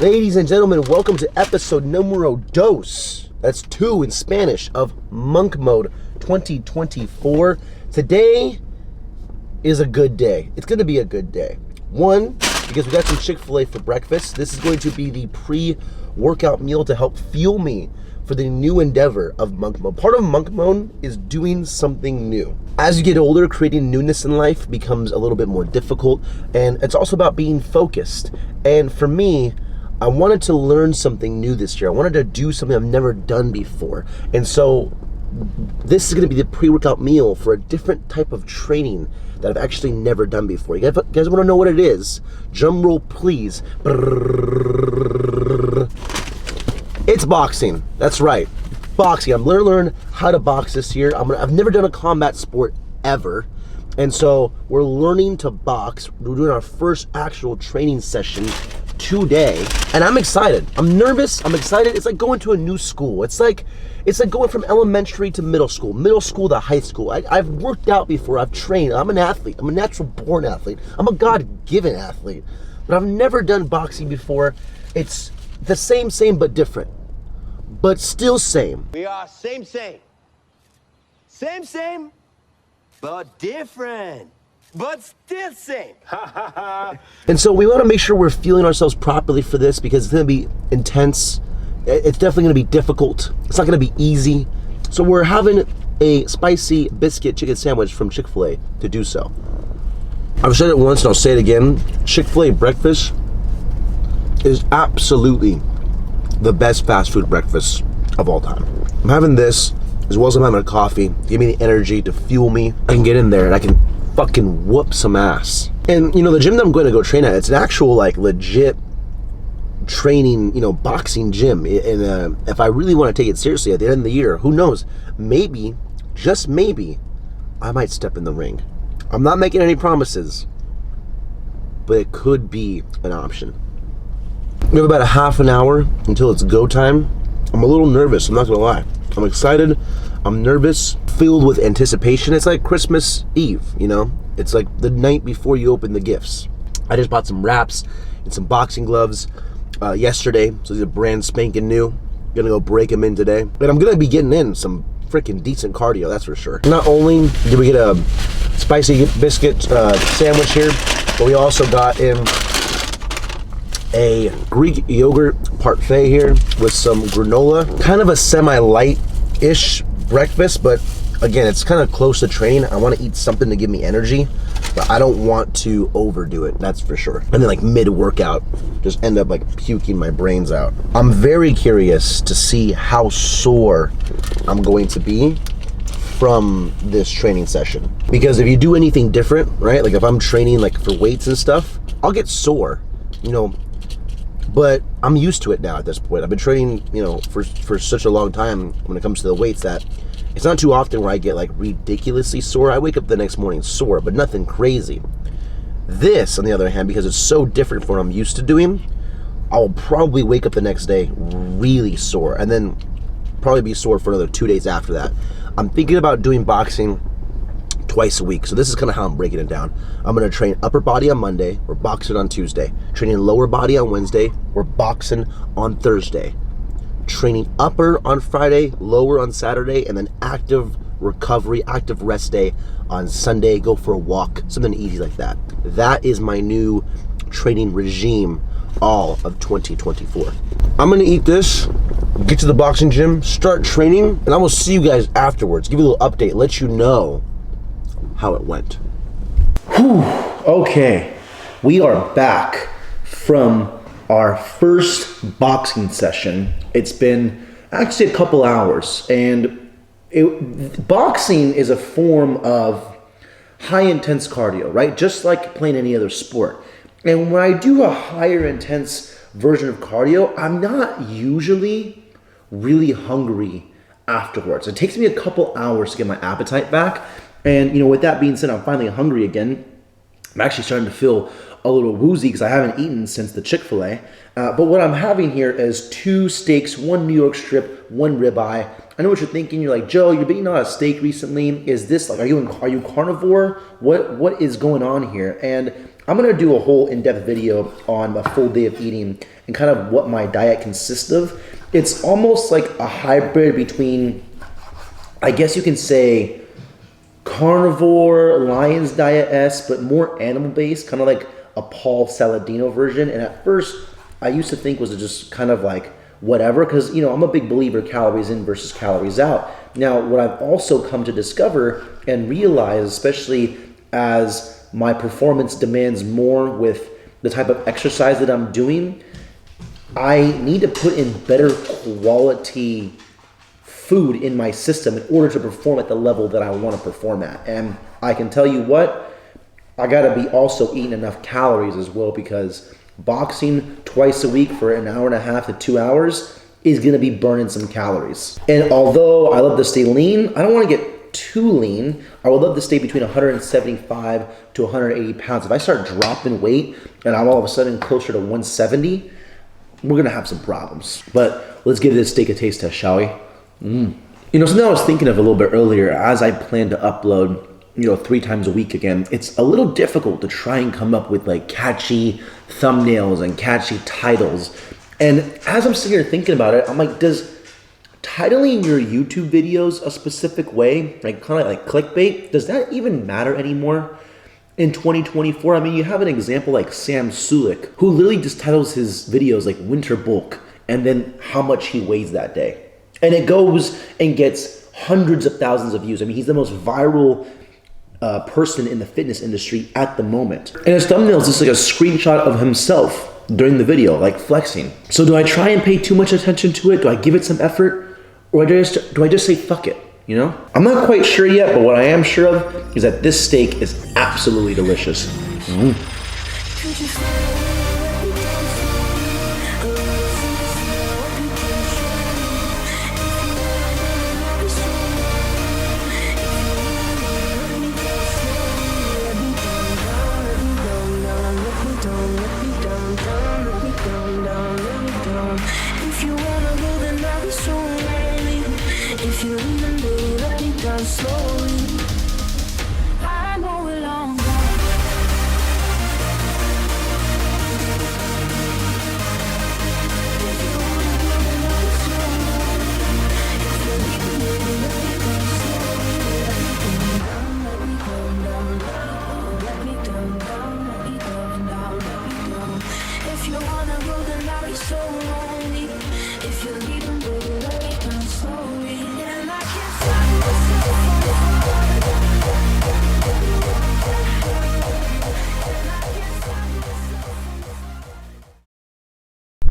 Ladies and gentlemen, welcome to episode numero dos. That's 2 in Spanish of Monk Mode 2024. Today is a good day. It's going to be a good day. One, because we got some Chick-fil-A for breakfast. This is going to be the pre-workout meal to help fuel me for the new endeavor of Monk Mode. Part of Monk Mode is doing something new. As you get older, creating newness in life becomes a little bit more difficult, and it's also about being focused. And for me, I wanted to learn something new this year. I wanted to do something I've never done before. And so this is going to be the pre-workout meal for a different type of training that I've actually never done before. You guys want to know what it is? Drum roll, please. It's boxing. That's right. Boxing. I'm going to learn how to box this year. I've never done a combat sport ever. And so we're learning to box. We're doing our first actual training session today, and I'm excited. I'm nervous. I'm excited. It's like going to a new school. It's like going from elementary to middle school to high school. I've worked out before. I've trained. I'm an athlete. I'm a natural born athlete. I'm a God-given athlete, but I've never done boxing before. It's the same, but different, but still same. We are same, but different. But still same. And so we want to make sure we're feeling ourselves properly for this, because it's going to be intense. It's definitely going to be difficult. It's not going to be easy. So we're having a spicy biscuit chicken sandwich from Chick-fil-A to do so. I've said it once and I'll say it again. Chick-fil-A breakfast is absolutely the best fast food breakfast of all time. I'm having this as well as I'm having a coffee. Give me the energy to fuel me. I can get in there and I can fucking whoop some ass. And you know, the gym that I'm going to go train at, it's an actual like legit training, boxing gym. And if I really want to take it seriously at the end of the year, who knows, maybe, just maybe, I might step in the ring. I'm not making any promises, but it could be an option. We have about a half an hour until it's go time. I'm a little nervous, I'm not gonna lie. I'm excited, I'm nervous, filled with anticipation. It's like Christmas Eve, It's like the night before you open the gifts. I just bought some wraps and some boxing gloves yesterday, so these are brand spanking new. Gonna go break them in today. But I'm gonna be getting in some freaking decent cardio, that's for sure. Not only did we get a spicy biscuit sandwich here, but we also got in a Greek yogurt parfait here with some granola. Kind of a semi-light-ish breakfast, but again, it's kind of close to training. I want to eat something to give me energy, but I don't want to overdo it, that's for sure. And then like mid-workout, just end up like puking my brains out. I'm very curious to see how sore I'm going to be from this training session. Because if you do anything different, right? Like if I'm training like for weights and stuff, I'll get sore, but I'm used to it now at this point. I've been training, for such a long time when it comes to the weights that it's not too often where I get like ridiculously sore. I wake up the next morning sore, but nothing crazy. This, on the other hand, because it's so different from what I'm used to doing, I'll probably wake up the next day really sore, and then probably be sore for another 2 days after that. I'm thinking about doing boxing twice a week. So this is kind of how I'm breaking it down. I'm going to train upper body on Monday. We're boxing on Tuesday. Training lower body on Wednesday. We're boxing on Thursday. Training upper on Friday, lower on Saturday, and then active recovery, active rest day on Sunday. Go for a walk, something easy like that. That is my new training regime all of 2024. I'm going to eat this, get to the boxing gym, start training, and I will see you guys afterwards. Give you a little update, let you know how it went. Whew. Okay, we are back from our first boxing session. It's been actually a couple hours, and boxing is a form of high intense cardio, right? Just like playing any other sport. And when I do a higher intense version of cardio, I'm not usually really hungry afterwards. It takes me a couple hours to get my appetite back. And with that being said, I'm finally hungry again. I'm actually starting to feel a little woozy because I haven't eaten since the Chick-fil-A. But what I'm having here is 2 steaks, 1 New York strip, 1 ribeye. I know what you're thinking. You're like, Joe, you've been eating a lot of steak recently. Is this like, are you carnivore? What is going on here? And I'm gonna do a whole in-depth video on a full day of eating and kind of what my diet consists of. It's almost like a hybrid between, I guess you can say, carnivore, Lion's Diet-esque, but more animal-based, kind of like a Paul Saladino version. And at first, I used to think was just kind of like whatever, because, you know, I'm a big believer calories in versus calories out. Now, what I've also come to discover and realize, especially as my performance demands more with the type of exercise that I'm doing, I need to put in better quality food in my system in order to perform at the level that I want to perform at. And I can tell you what, I gotta be also eating enough calories as well, because boxing twice a week for an hour and a half to 2 hours is gonna be burning some calories. And although I love to stay lean, I don't wanna get too lean. I would love to stay between 175 to 180 pounds. If I start dropping weight and I'm all of a sudden closer to 170, we're gonna have some problems. But let's give this steak a taste test, shall we? You know, something I was thinking of a little bit earlier, as I plan to upload, you know, 3 times a week again, it's a little difficult to try and come up with like catchy thumbnails and catchy titles. And as I'm sitting here thinking about it, I'm like, does titling your YouTube videos a specific way, like kind of like clickbait, does that even matter anymore in 2024? I mean, you have an example like Sam Sulek, who literally just titles his videos like winter bulk and then how much he weighs that day. And it goes and gets hundreds of thousands of views. I mean, he's the most viral person in the fitness industry at the moment. And his thumbnail is just like a screenshot of himself during the video, like flexing. So do I try and pay too much attention to it? Do I give it some effort? Or do I just say fuck it, you know? I'm not quite sure yet, but what I am sure of is that this steak is absolutely delicious.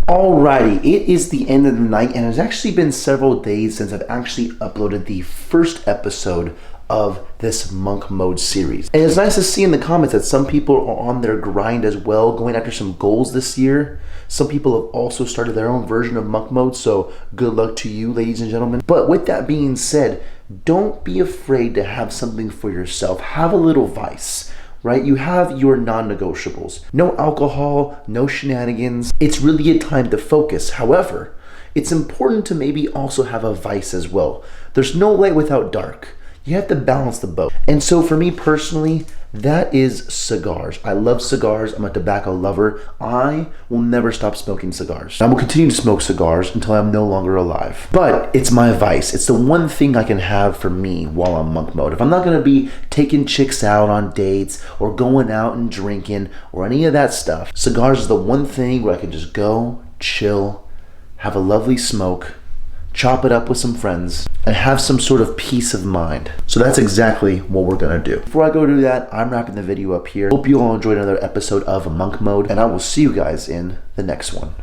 Alrighty, it is the end of the night, and it's actually been several days since I've actually uploaded the first episode of this monk mode series. And it's nice to see in the comments that some people are on their grind as well, going after some goals this year. Some people have also started their own version of monk mode, so good luck to you, ladies and gentlemen. But with that being said, don't be afraid to have something for yourself. Have a little vice. Right? You have your non-negotiables. No alcohol, no shenanigans. It's really a time to focus. However, it's important to maybe also have a vice as well. There's no light without dark. You have to balance the both. And so for me personally, that is cigars. I love cigars. I'm a tobacco lover. I will never stop smoking cigars. I will continue to smoke cigars until I'm no longer alive. But it's my vice. It's the one thing I can have for me while I'm monk mode. If I'm not gonna be taking chicks out on dates or going out and drinking or any of that stuff, cigars is the one thing where I can just go, chill, have a lovely smoke, chop it up with some friends, and have some sort of peace of mind. So that's exactly what we're gonna do. Before I go do that, I'm wrapping the video up here. Hope you all enjoyed another episode of Monk Mode, and I will see you guys in the next one.